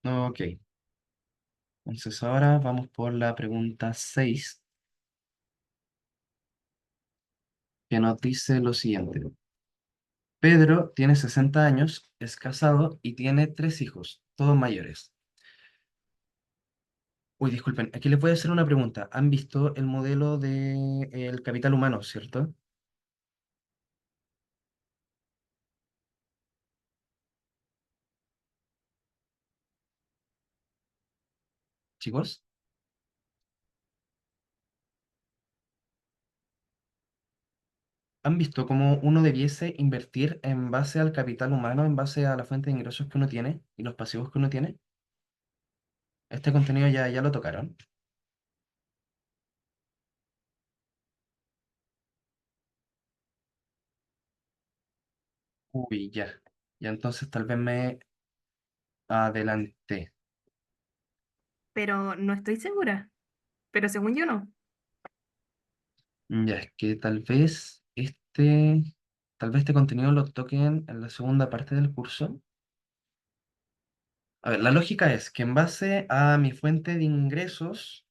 Ok, entonces ahora vamos por la pregunta 6, que nos dice lo siguiente. Pedro tiene 60 años, es casado y tiene tres hijos, todos mayores. Uy, disculpen, aquí les voy a hacer una pregunta. ¿Han visto el modelo de el capital humano, cierto? Chicos, ¿han visto cómo uno debiese invertir en base al capital humano, en base a la fuente de ingresos que uno tiene y los pasivos que uno tiene? Este contenido ya lo tocaron. Uy, ya. Ya entonces tal vez me adelanté. Pero no estoy segura. Pero según yo no. Ya, es que tal vez este contenido lo toquen en la segunda parte del curso. A ver, la lógica es que en base a mi fuente de ingresos,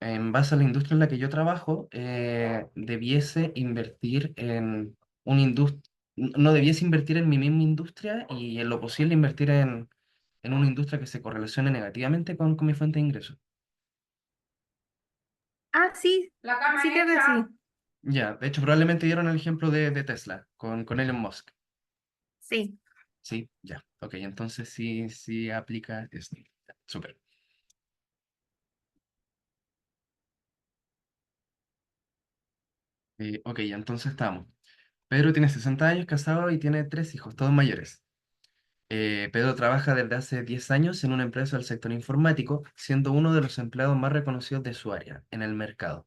en base a la industria en la que yo trabajo, debiese invertir en una industria, no debiese invertir en mi misma industria y en lo posible invertir en una industria que se correlacione negativamente con mi fuente de ingresos. Ah, sí, sí que sí. Ya, de hecho probablemente dieron el ejemplo de Tesla con Elon Musk. Sí. Sí, ya. Ok, entonces sí aplica esto. Ya, súper. Ok, entonces estamos. Pedro tiene 60 años, casado y tiene tres hijos, todos mayores. Pedro trabaja desde hace 10 años en una empresa del sector informático, siendo uno de los empleados más reconocidos de su área en el mercado.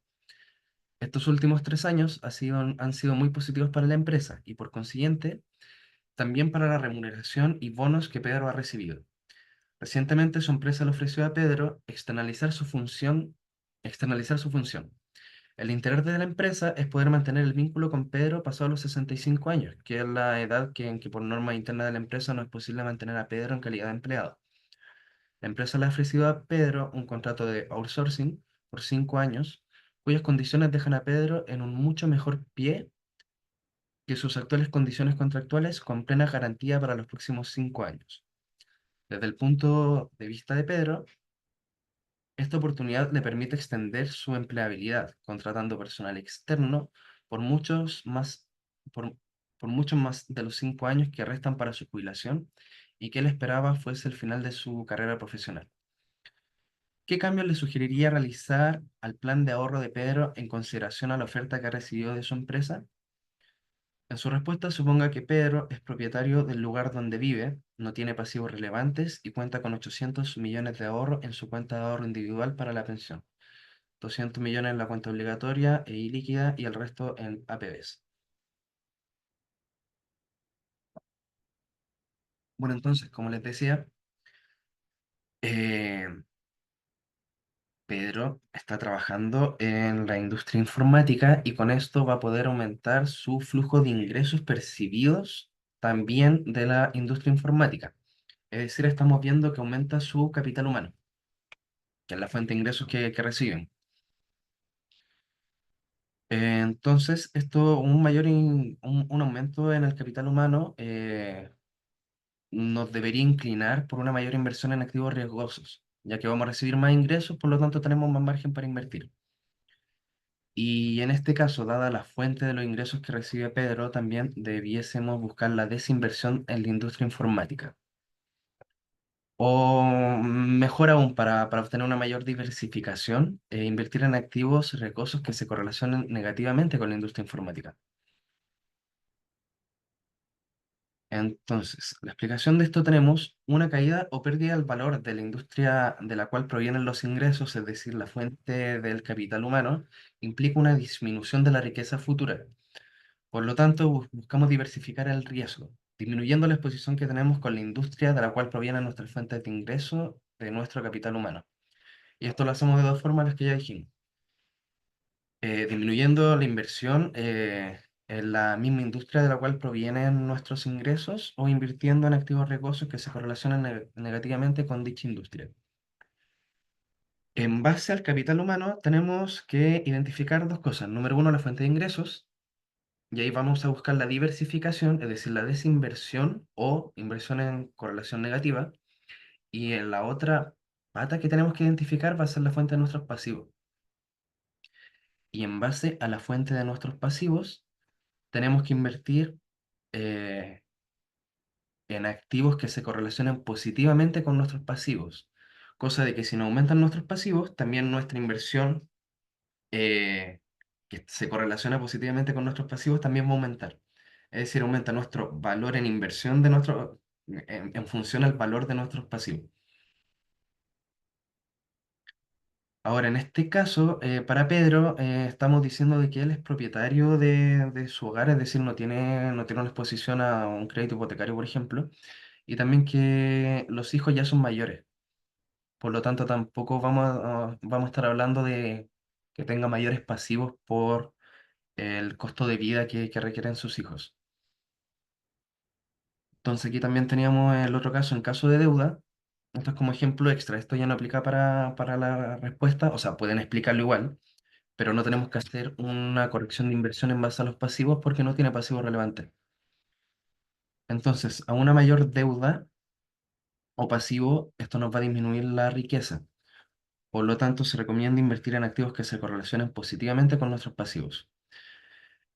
Estos últimos 3 años han sido muy positivos para la empresa y por consiguiente también para la remuneración y bonos que Pedro ha recibido. Recientemente su empresa le ofreció a Pedro externalizar su función. El interés de la empresa es poder mantener el vínculo con Pedro pasado los 65 años, que es la edad en que por norma interna de la empresa no es posible mantener a Pedro en calidad de empleado. La empresa le ha ofrecido a Pedro un contrato de outsourcing por 5 años, cuyas condiciones dejan a Pedro en un mucho mejor pie que sus actuales condiciones contractuales con plena garantía para los próximos 5 años. Desde el punto de vista de Pedro, esta oportunidad le permite extender su empleabilidad, contratando personal externo por muchos más, por, por muchos más de los 5 años que restan para su jubilación y que él esperaba fuese el final de su carrera profesional. ¿Qué cambios le sugeriría realizar al plan de ahorro de Pedro en consideración a la oferta que ha recibido de su empresa? En su respuesta, suponga que Pedro es propietario del lugar donde vive, no tiene pasivos relevantes y cuenta con 800 millones de ahorro en su cuenta de ahorro individual para la pensión. 200 millones en la cuenta obligatoria e ilíquida y el resto en APBs. Bueno, entonces, como les decía, eh, Pedro está trabajando en la industria informática y con esto va a poder aumentar su flujo de ingresos percibidos también de la industria informática. Es decir, estamos viendo que aumenta su capital humano, que es la fuente de ingresos que reciben. Entonces, un aumento en el capital humano nos debería inclinar por una mayor inversión en activos riesgosos, ya que vamos a recibir más ingresos, por lo tanto tenemos más margen para invertir. Y en este caso, dada la fuente de los ingresos que recibe Pedro, también debiésemos buscar la desinversión en la industria informática. O mejor aún, para obtener una mayor diversificación, invertir en activos riesgosos que se correlacionen negativamente con la industria informática. Entonces, la explicación de esto tenemos una caída o pérdida del valor de la industria de la cual provienen los ingresos, es decir, la fuente del capital humano, implica una disminución de la riqueza futura. Por lo tanto, buscamos diversificar el riesgo, disminuyendo la exposición que tenemos con la industria de la cual provienen nuestras fuentes de ingreso de nuestro capital humano. Y esto lo hacemos de dos formas, las que ya dijimos. Disminuyendo la inversión en la misma industria de la cual provienen nuestros ingresos o invirtiendo en activos riesgosos que se correlacionan negativamente con dicha industria. En base al capital humano, tenemos que identificar dos cosas. Número uno, la fuente de ingresos, y ahí vamos a buscar la diversificación, es decir, la desinversión o inversión en correlación negativa. Y en la otra pata que tenemos que identificar va a ser la fuente de nuestros pasivos. Y en base a la fuente de nuestros pasivos, tenemos que invertir eh, en activos que se correlacionan positivamente con nuestros pasivos. Cosa de que si no aumentan nuestros pasivos, también nuestra inversión que se correlaciona positivamente con nuestros pasivos también va a aumentar. Es decir, aumenta nuestro valor en inversión de en función al valor de nuestros pasivos. Ahora, en este caso, para Pedro, estamos diciendo de que él es propietario de su hogar, es decir, no tiene una exposición a un crédito hipotecario, por ejemplo, y también que los hijos ya son mayores. Por lo tanto, tampoco vamos a estar hablando de que tenga mayores pasivos por el costo de vida que requieren sus hijos. Entonces, aquí también teníamos el otro caso, en caso de deuda. Esto es como ejemplo extra. Esto ya no aplica para la respuesta, o sea, pueden explicarlo igual, pero no tenemos que hacer una corrección de inversión en base a los pasivos porque no tiene pasivos relevantes. Entonces, a una mayor deuda o pasivo, esto nos va a disminuir la riqueza. Por lo tanto, se recomienda invertir en activos que se correlacionen positivamente con nuestros pasivos.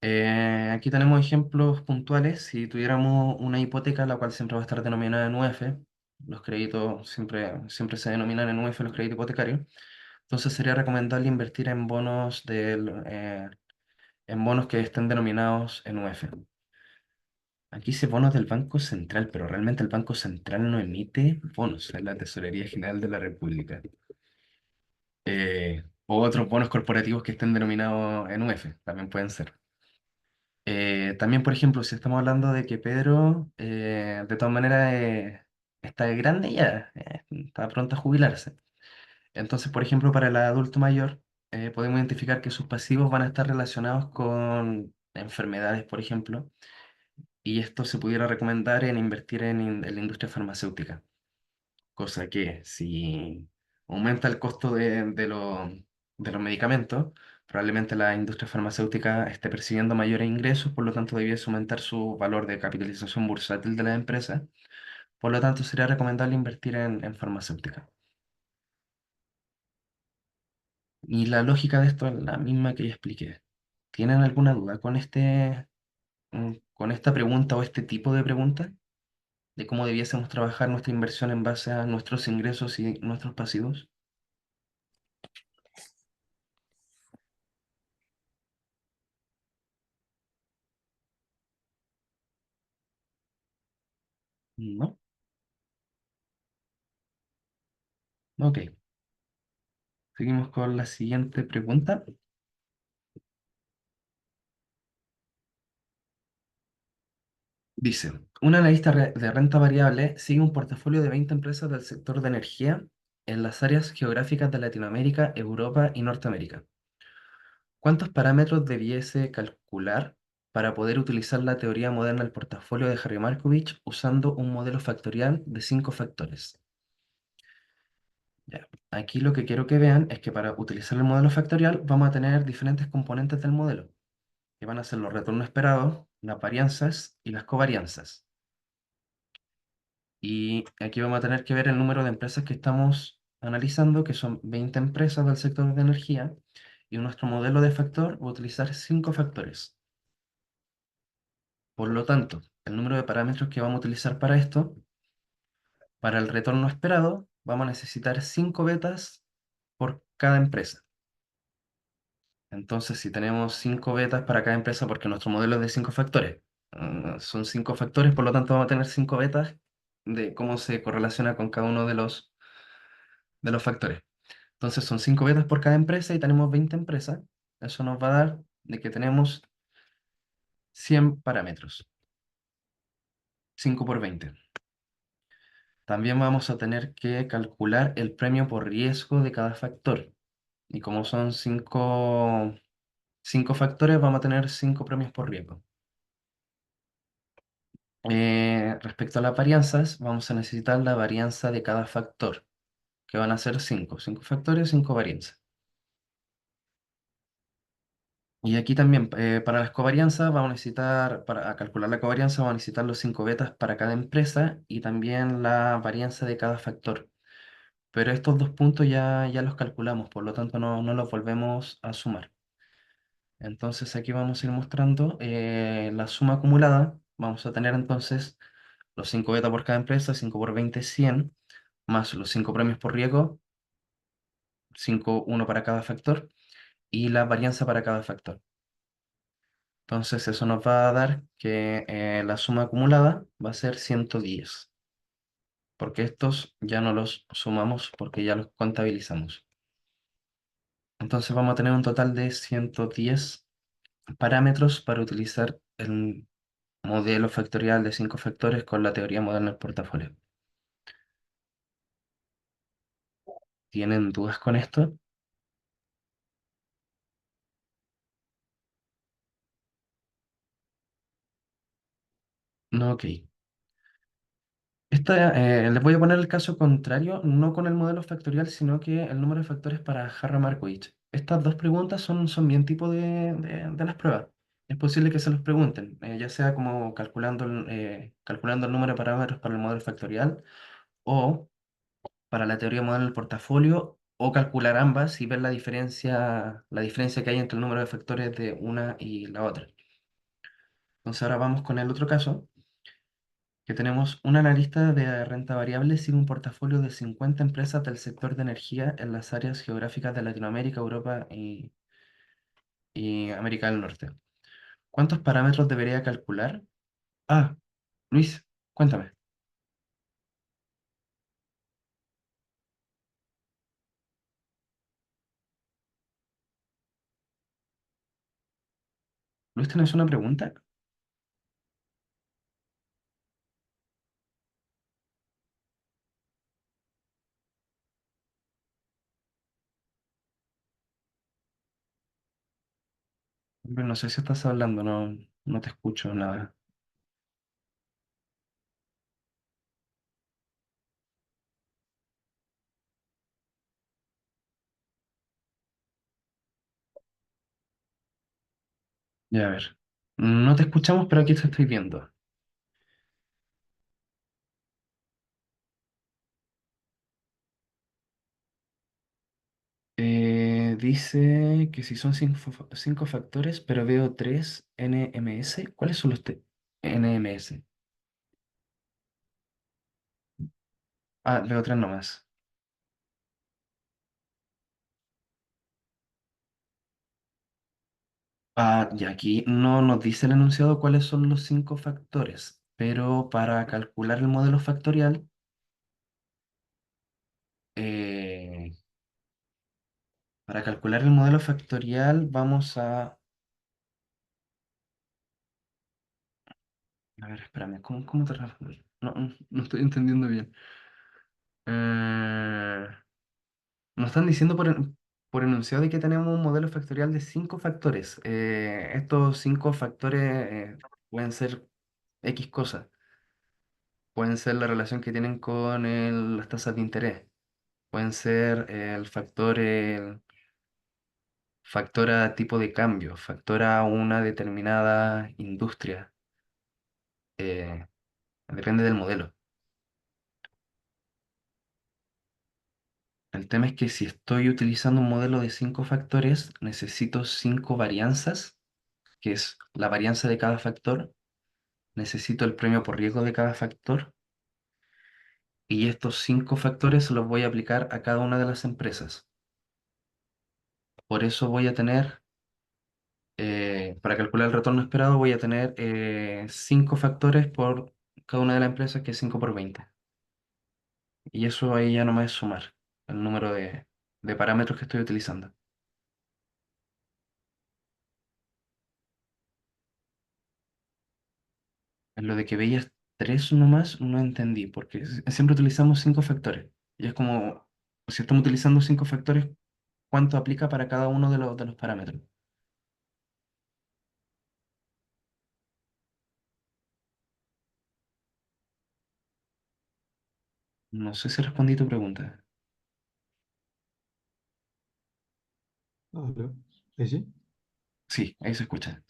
Aquí tenemos ejemplos puntuales. Si tuviéramos una hipoteca, la cual siempre va a estar denominada en UF, los créditos siempre se denominan en UF los créditos hipotecarios. Entonces sería recomendable invertir en en bonos que estén denominados en UF. Aquí dice bonos del Banco Central, pero realmente el Banco Central no emite bonos, es la Tesorería General de la República. O otros bonos corporativos que estén denominados en UF, también pueden ser. También, por ejemplo, si estamos hablando de que Pedro, de todas maneras, está grande ya, está pronto a jubilarse. Entonces, por ejemplo, para el adulto mayor, podemos identificar que sus pasivos van a estar relacionados con enfermedades, por ejemplo, y esto se pudiera recomendar en invertir en la industria farmacéutica, cosa que si aumenta el costo de los medicamentos, probablemente la industria farmacéutica esté percibiendo mayores ingresos, por lo tanto debiese aumentar su valor de capitalización bursátil de la empresa, por lo tanto sería recomendable invertir en farmacéutica. Y la lógica de esto es la misma que ya expliqué. ¿Tienen alguna duda con con esta pregunta o este tipo de pregunta? De cómo debiésemos trabajar nuestra inversión en base a nuestros ingresos y nuestros pasivos. ¿No? Ok. Seguimos con la siguiente pregunta. Dice, un analista de renta variable sigue un portafolio de 20 empresas del sector de energía en las áreas geográficas de Latinoamérica, Europa y Norteamérica. ¿Cuántos parámetros debiese calcular para poder utilizar la teoría moderna del portafolio de Harry Markovich usando un modelo factorial de 5 factores? Ya. Aquí lo que quiero que vean es que para utilizar el modelo factorial vamos a tener diferentes componentes del modelo, que van a ser los retornos esperados, las varianzas y las covarianzas. Y aquí vamos a tener que ver el número de empresas que estamos analizando, que son 20 empresas del sector de energía, y nuestro modelo de factor va a utilizar 5 factores. Por lo tanto, el número de parámetros que vamos a utilizar para esto, para el retorno esperado, vamos a necesitar 5 betas por cada empresa. Entonces, si tenemos 5 betas para cada empresa, porque nuestro modelo es de 5 factores, son 5 factores, por lo tanto vamos a tener 5 betas de cómo se correlaciona con cada uno de los factores. Entonces, son 5 betas por cada empresa y tenemos 20 empresas. Eso nos va a dar de que tenemos 100 parámetros, 5 por 20. También vamos a tener que calcular el premio por riesgo de cada factor. Y como son 5 cinco factores, vamos a tener cinco premios por riesgo. Respecto a las varianzas, vamos a necesitar la varianza de cada factor, que van a ser cinco factores, cinco varianzas. Y aquí también, para las covarianzas, vamos a necesitar, para calcular la covarianza, vamos a necesitar los cinco betas para cada empresa y también la varianza de cada factor. Pero estos dos puntos ya los calculamos, por lo tanto no los volvemos a sumar. Entonces aquí vamos a ir mostrando la suma acumulada. Vamos a tener entonces los 5 beta por cada empresa, 5 por 20, 100, más los 5 premios por riesgo, 5 uno para cada factor, y la varianza para cada factor. Entonces eso nos va a dar que la suma acumulada va a ser 110, porque estos ya no los sumamos porque ya los contabilizamos. Entonces vamos a tener un total de 110 parámetros para utilizar el modelo factorial de 5 factores con la teoría moderna del portafolio. ¿Tienen dudas con esto? No, ok. Les voy a poner el caso contrario, no con el modelo factorial, sino que el número de factores para Harry-Markowitz. Estas dos preguntas son bien tipo de las pruebas. Es posible que se los pregunten, ya sea como calculando el número de parámetros para el modelo factorial o para la teoría moderna del portafolio, o calcular ambas y ver la diferencia que hay entre el número de factores de una y la otra. Entonces ahora vamos con el otro caso, que tenemos un analista de renta variable sin un portafolio de 50 empresas del sector de energía en las áreas geográficas de Latinoamérica, Europa y América del Norte. ¿Cuántos parámetros debería calcular? Ah, Luis, cuéntame. Luis, ¿tienes una pregunta? Hombre, no sé si estás hablando, no te escucho nada. Ya, a ver. No te escuchamos, pero aquí te estoy viendo. Dice que si son cinco factores, pero veo tres NMS. ¿Cuáles son los NMS? Ah, veo tres nomás. Ah, y aquí no nos dice el enunciado cuáles son los cinco factores, pero eh, para calcular el modelo factorial vamos a ver, espérame, ¿cómo te no estoy entendiendo bien. Eh, Nos están diciendo por enunciado de que tenemos un modelo factorial de cinco factores. Estos cinco factores pueden ser X cosas. Pueden ser la relación que tienen con las tasas de interés. Pueden ser factor a tipo de cambio, factor a una determinada industria. eh, Depende del modelo. El tema es que si estoy utilizando un modelo de cinco factores, necesito cinco varianzas, que es la varianza de cada factor. Necesito el premio por riesgo de cada factor. Y estos cinco factores los voy a aplicar a cada una de las empresas. Por eso voy a tener para calcular el retorno esperado voy a tener 5 factores por cada una de las empresas, que es 5 por 20. Y eso ahí ya no me es sumar el número de parámetros que estoy utilizando. En lo de que veías 3 nomás, no entendí, porque siempre utilizamos 5 factores. Y es como, si estamos utilizando 5 factores, ¿cuánto aplica para cada uno de los parámetros? No sé si respondí tu pregunta. Aló. ¿Sí, sí? Sí, ahí se escucha.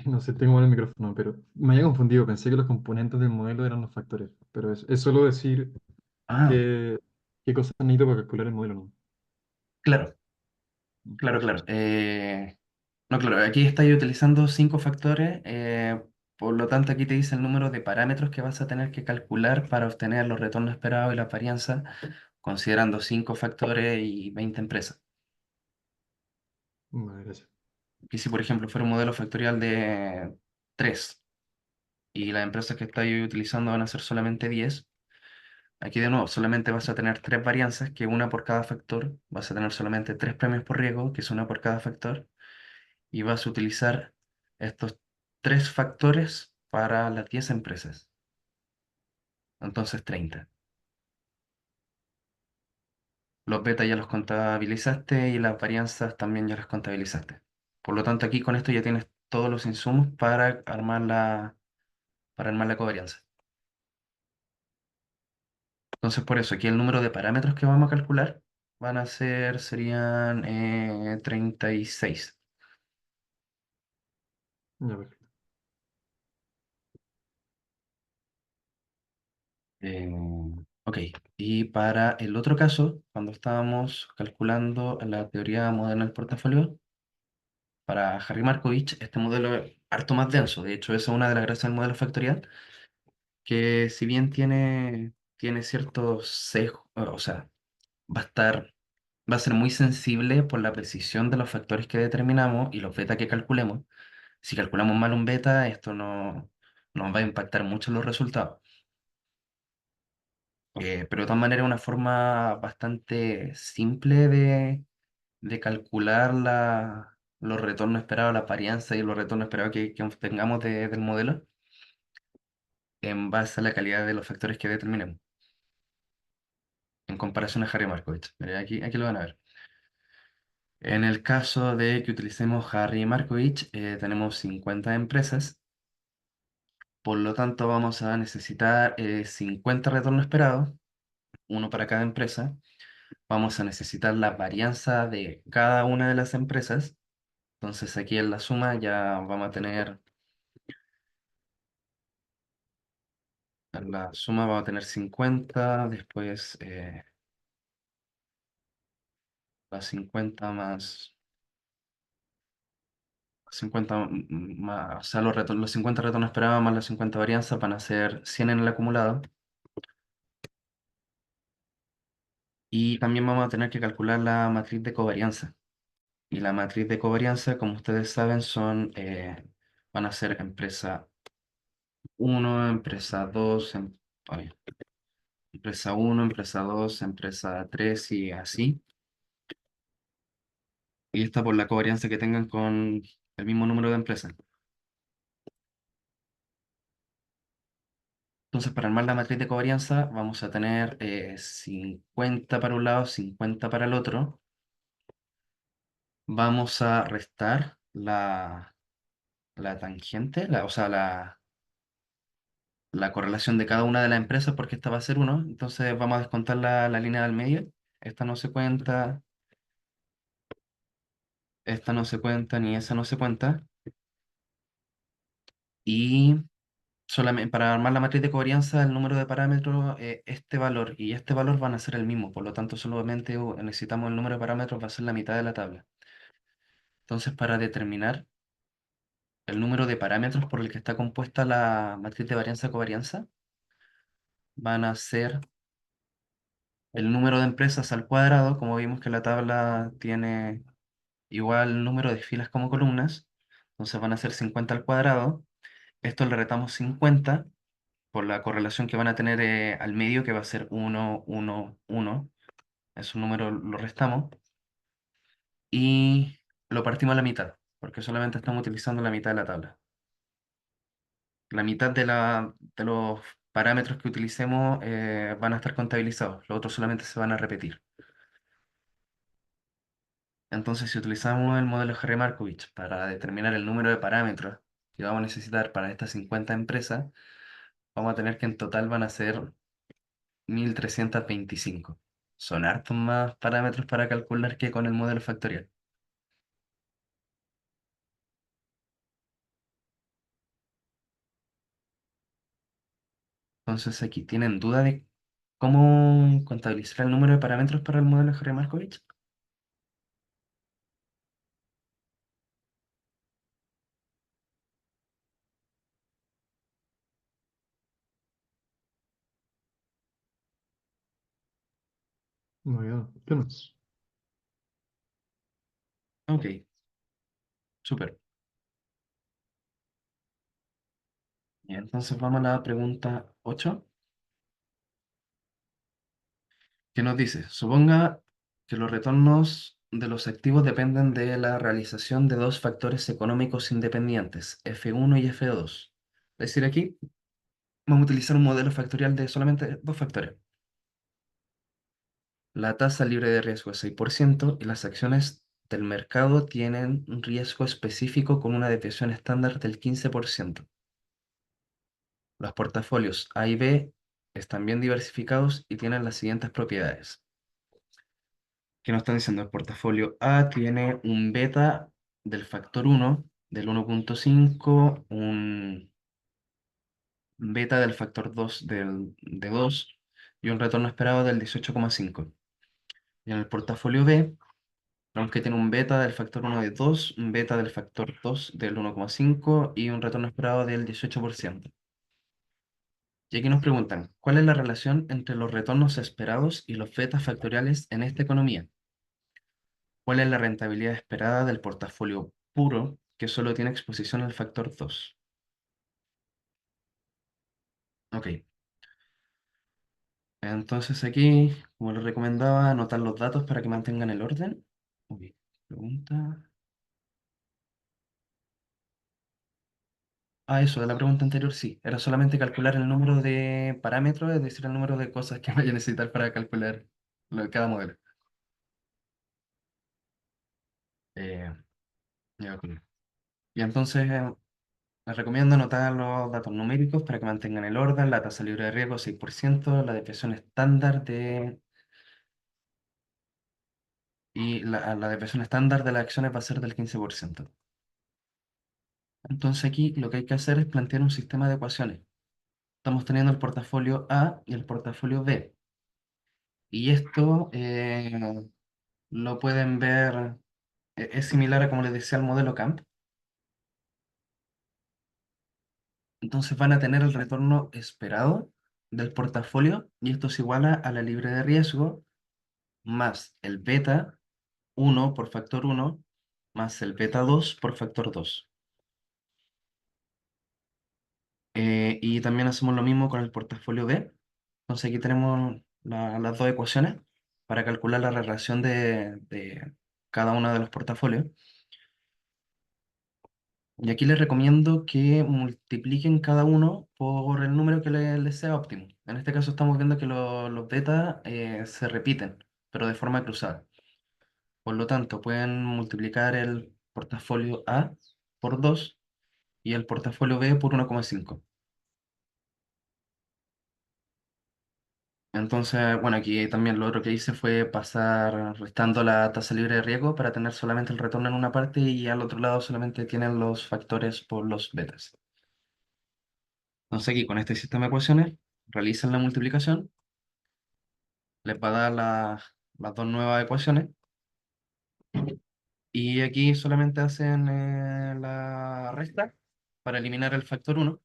No sé, tengo mal el micrófono, pero me había confundido. Pensé que los componentes del modelo eran los factores. Pero es solo decir Ah, qué, qué cosas necesito para calcular el modelo, ¿no? claro, claro, Eso, claro. eso. No, claro, aquí estáis utilizando cinco factores, por lo tanto aquí te dice el número de parámetros que vas a tener que calcular para obtener los retornos esperados y la varianza, considerando cinco factores y 20 empresas. Vale, gracias. Que si por ejemplo fuera un modelo factorial de 3 y las empresas que estáis utilizando van a ser solamente 10, aquí de nuevo solamente vas a tener tres varianzas, que una por cada factor, vas a tener solamente tres premios por riesgo, que es una por cada factor, y vas a utilizar estos tres factores para las 10 empresas, entonces 30. Los beta ya los contabilizaste y las varianzas también ya las contabilizaste. Por lo tanto, aquí con esto ya tienes todos los insumos para armar la covarianza. Entonces, por eso, aquí el número de parámetros que vamos a calcular serían 36. Ya, perfecto. Eh, ok, y para el otro caso, cuando estábamos calculando la teoría moderna del portafolio, para Harry Markovich, este modelo es harto más denso. De hecho, esa es una de las gracias del modelo factorial, que si bien tiene ciertos sesgos, o sea, va a estar, va a ser muy sensible por la precisión de los factores que determinamos y los beta que calculemos. Si calculamos mal un beta, esto no nos va a impactar mucho en los resultados. Pero de todas maneras es una forma bastante simple de calcular los retornos esperados, la varianza y los retornos esperados que obtengamos del modelo en base a la calidad de los factores que determinemos, en comparación a Harry Markovich. Mira, aquí lo van a ver. En el caso de que utilicemos Harry Markovich, tenemos 50 empresas, por lo tanto vamos a necesitar 50 retornos esperados, uno para cada empresa. Vamos a necesitar la varianza de cada una de las empresas. Entonces aquí en la suma ya vamos a tener, en la suma vamos a tener 50, después las 50 más 50 más, o sea, los 50 retornos esperados más las 50 varianzas van a ser 100 en el acumulado. Y también vamos a tener que calcular la matriz de covarianza. Y la matriz de covarianza, como ustedes saben, van a ser empresa uno, empresa 2, empresa uno, empresa 2, empresa 3 y así. Y esta por la covarianza que tengan con el mismo número de empresas. Entonces, para armar la matriz de covarianza, vamos a tener 50 para un lado, 50 para el otro. Vamos a restar la tangente, o sea, la correlación de cada una de las empresas, porque esta va a ser uno. Entonces, vamos a descontar la línea del medio. Esta no se cuenta, esta no se cuenta, ni esa no se cuenta. Y solamente para armar la matriz de covarianza, el número de parámetros, este valor y este valor van a ser el mismo. Por lo tanto, solamente necesitamos el número de parámetros, va a ser la mitad de la tabla. Entonces, para determinar el número de parámetros por el que está compuesta la matriz de varianza-covarianza, van a ser el número de empresas al cuadrado, como vimos que la tabla tiene igual número de filas como columnas, entonces van a ser 50 al cuadrado. Esto le retamos 50 por la correlación que van a tener al medio, que va a ser 1, 1, 1. Es un número, lo restamos. Y lo partimos a la mitad, porque solamente estamos utilizando la mitad de la tabla. La mitad de los parámetros que utilicemos van a estar contabilizados, los otros solamente se van a repetir. Entonces, si utilizamos el modelo Harry-Markovich para determinar el número de parámetros que vamos a necesitar para estas 50 empresas, vamos a tener que en total van a ser 1325. Son hartos más parámetros para calcular que con el modelo factorial. Entonces aquí tienen duda de cómo contabilizar el número de parámetros para el modelo Harry-Markovich. No, ya, ¿qué no? Ok, súper. Y entonces vamos a la pregunta 8, que nos dice, suponga que los retornos de los activos dependen de la realización de dos factores económicos independientes, F1 y F2. Es decir, aquí vamos a utilizar un modelo factorial de solamente dos factores. La tasa libre de riesgo es 6% y las acciones del mercado tienen un riesgo específico con una desviación estándar del 15%. Los portafolios A y B están bien diversificados y tienen las siguientes propiedades. ¿Qué nos están diciendo? El portafolio A tiene un beta del factor 1 del 1.5, un beta del factor 2 de 2 y un retorno esperado del 18,5. Y en el portafolio B, aunque tiene un beta del factor 1 de 2, un beta del factor 2 del 1,5 y un retorno esperado del 18%. Y aquí nos preguntan, ¿cuál es la relación entre los retornos esperados y los betas factoriales en esta economía? ¿Cuál es la rentabilidad esperada del portafolio puro que solo tiene exposición al factor 2? Ok, entonces aquí, como les recomendaba, anotar los datos para que mantengan el orden. Ok, pregunta. Ah, eso, de la pregunta anterior, sí. Era solamente calcular el número de parámetros, es decir, el número de cosas que vaya a necesitar para calcular lo de cada modelo. Eh, ya, ok. Y entonces, les recomiendo anotar los datos numéricos para que mantengan el orden, la tasa libre de riesgo 6%, la desviación estándar y la desviación estándar de las acciones va a ser del 15%. Entonces aquí lo que hay que hacer es plantear un sistema de ecuaciones. Estamos teniendo el portafolio A y el portafolio B. Y esto lo pueden ver, es similar a como les decía el modelo CAMP. Entonces van a tener el retorno esperado del portafolio y esto se iguala a la libre de riesgo más el beta 1 por factor 1 más el beta 2 por factor 2. Y también hacemos lo mismo con el portafolio B. Entonces aquí tenemos las dos ecuaciones para calcular la relación de cada uno de los portafolios. Y aquí les recomiendo que multipliquen cada uno por el número que les sea óptimo. En este caso estamos viendo que los beta se repiten, pero de forma cruzada. Por lo tanto, pueden multiplicar el portafolio A por 2 y el portafolio B por 1,5. Entonces, bueno, aquí también lo otro que hice fue pasar restando la tasa libre de riesgo para tener solamente el retorno en una parte y al otro lado solamente tienen los factores por los betas. Entonces aquí con este sistema de ecuaciones realizan la multiplicación, les va a dar las dos nuevas ecuaciones y aquí solamente hacen la resta para eliminar el factor 1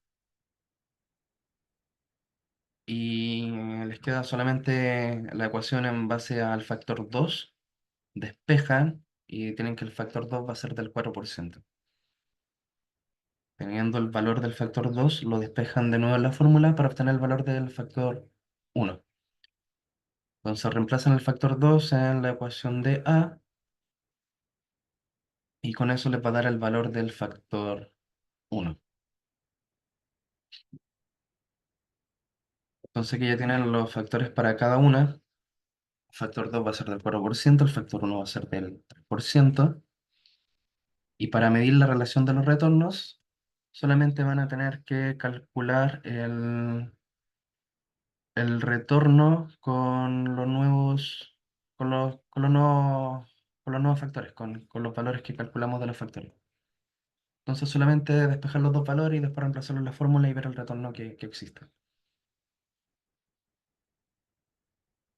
y les queda solamente la ecuación en base al factor 2, despejan y tienen que el factor 2 va a ser del 4%. Teniendo el valor del factor 2 lo despejan de nuevo en la fórmula para obtener el valor del factor 1. Entonces reemplazan el factor 2 en la ecuación de A y con eso les va a dar el valor del factor 1. Entonces aquí ya tienen los factores para cada una. El factor 2 va a ser del 4%, el factor 1 va a ser del 3%. Y para medir la relación de los retornos, solamente van a tener que calcular el retorno con los nuevos factores, con los valores que calculamos de los factores. Entonces solamente despejar los dos valores y después reemplazarlos en la fórmula y ver el retorno que existe.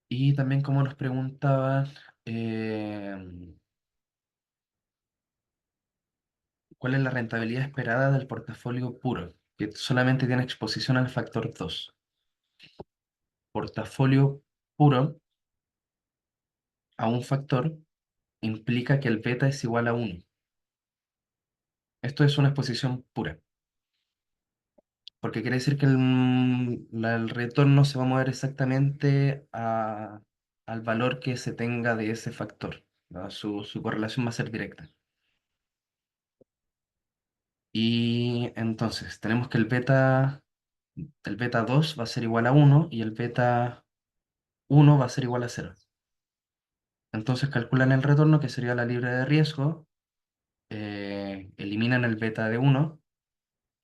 Y también como nos preguntaban, eh, ¿cuál es la rentabilidad esperada del portafolio puro? Que solamente tiene exposición al factor 2. Portafolio puro a un factor implica que el beta es igual a 1. Esto es una exposición pura, porque quiere decir que el retorno se va a mover exactamente al valor que se tenga de ese factor, ¿no? Su correlación va a ser directa. Y entonces tenemos que el beta 2 va a ser igual a 1 y el beta 1 va a ser igual a 0. Entonces calculan el retorno, que sería la libre de riesgo, eliminan el beta de 1,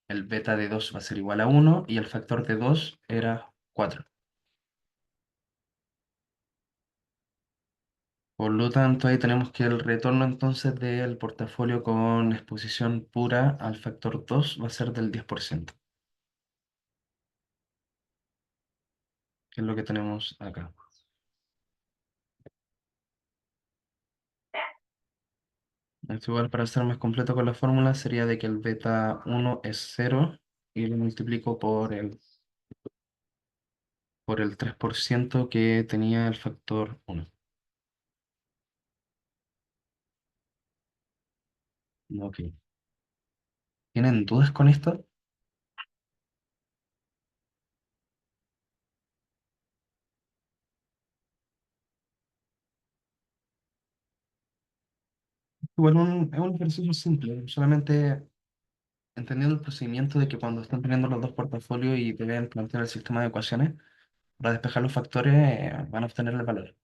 el beta de 2 va a ser igual a 1 y el factor de 2 era 4. Por lo tanto, ahí tenemos que el retorno entonces del portafolio con exposición pura al factor 2 va a ser del 10%, que es lo que tenemos acá. Esto igual para ser más completo con la fórmula sería de que el beta 1 es 0 y lo multiplico por el 3% que tenía el factor 1. Ok. ¿Tienen dudas con esto? Igual es un ejercicio simple, solamente entendiendo el procedimiento de que cuando están teniendo los dos portafolios y deben plantear el sistema de ecuaciones, para despejar los factores van a obtener el valor.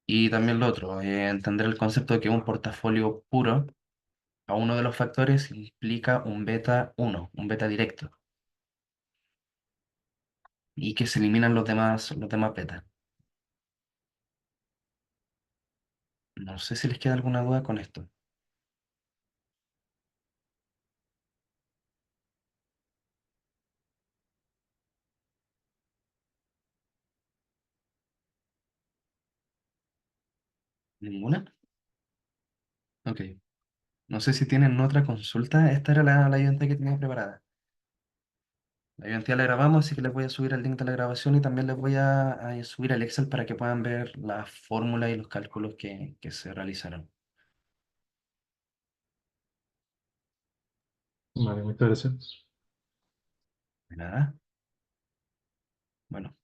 Y también lo otro, entender el concepto de que un portafolio puro a uno de los factores implica un beta 1, un beta directo, y que se eliminan los demás betas. No sé si les queda alguna duda con esto. ¿Ninguna? Ok. No sé si tienen otra consulta. Esta era la ayudantía que tenía preparada. La ayudantía la grabamos, así que les voy a subir el link de la grabación y también les voy a subir el Excel para que puedan ver la fórmula y los cálculos que se realizaron. Vale, muchas gracias. De nada. Bueno,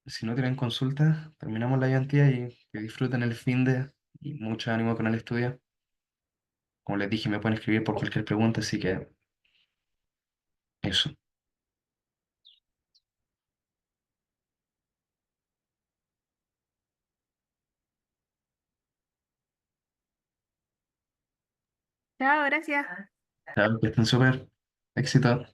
si no tienen consulta, terminamos la ayudantía y que disfruten el fin de y mucho ánimo con el estudio. Como les dije, me pueden escribir por cualquier pregunta, así que eso. Chao, gracias. Chao, que estén súper. Éxito.